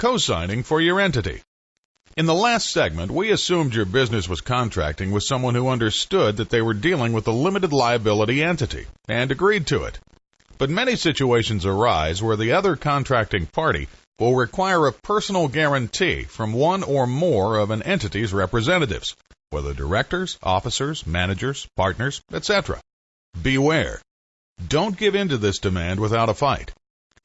Co-signing for your entity. In the last segment, we assumed your business was contracting with someone who understood that they were dealing with a limited liability entity and agreed to it. But many situations arise where the other contracting party will require a personal guarantee from one or more of an entity's representatives, whether directors, officers, managers, partners, etc. Beware. Don't give in to this demand without a fight.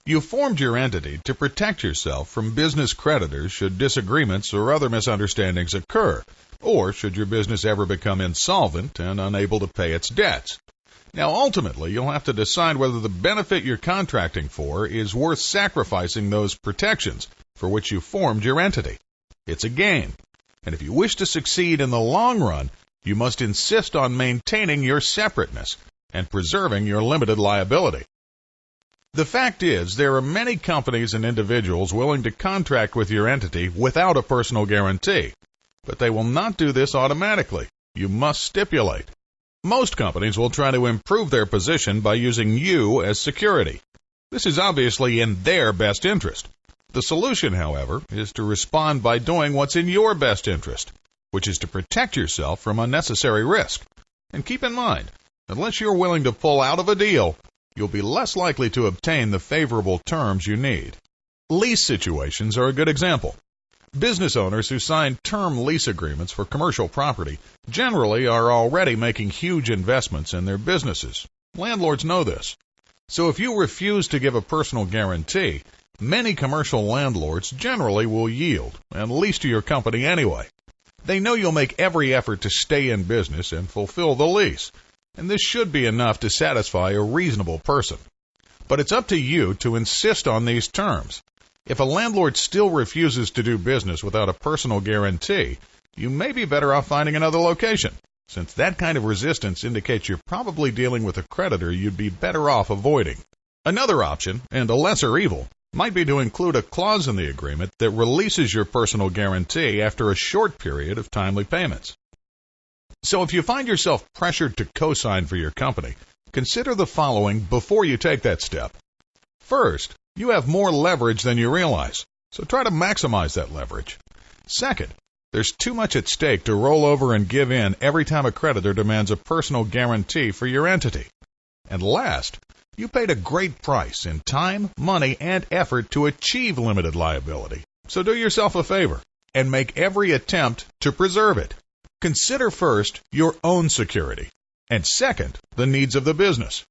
You formed your entity to protect yourself from business creditors should disagreements or other misunderstandings occur, or should your business ever become insolvent and unable to pay its debts. Now, ultimately, you'll have to decide whether the benefit you're contracting for is worth sacrificing those protections for which you formed your entity. It's a game, and if you wish to succeed in the long run, you must insist on maintaining your separateness and preserving your limited liability. The fact is, there are many companies and individuals willing to contract with your entity without a personal guarantee, but they will not do this automatically. You must stipulate. Most companies will try to improve their position by using you as security. This is obviously in their best interest. The solution, however, is to respond by doing what's in your best interest, which is to protect yourself from unnecessary risk. And keep in mind, unless you're willing to pull out of a deal, you'll be less likely to obtain the favorable terms you need. Lease situations are a good example. Business owners who sign term lease agreements for commercial property generally are already making huge investments in their businesses. Landlords know this. So if you refuse to give a personal guarantee, many commercial landlords generally will yield and lease to your company anyway. They know you'll make every effort to stay in business and fulfill the lease, and this should be enough to satisfy a reasonable person. But it's up to you to insist on these terms. If a landlord still refuses to do business without a personal guarantee, you may be better off finding another location, since that kind of resistance indicates you're probably dealing with a creditor you'd be better off avoiding. Another option, and a lesser evil, might be to include a clause in the agreement that releases your personal guarantee after a short period of timely payments. So if you find yourself pressured to co-sign for your company, consider the following before you take that step. First, you have more leverage than you realize, so try to maximize that leverage. Second, there's too much at stake to roll over and give in every time a creditor demands a personal guarantee for your entity. And last, you paid a great price in time, money, and effort to achieve limited liability. So do yourself a favor and make every attempt to preserve it. Consider first your own security, and second, the needs of the business.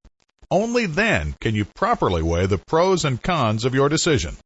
Only then can you properly weigh the pros and cons of your decision.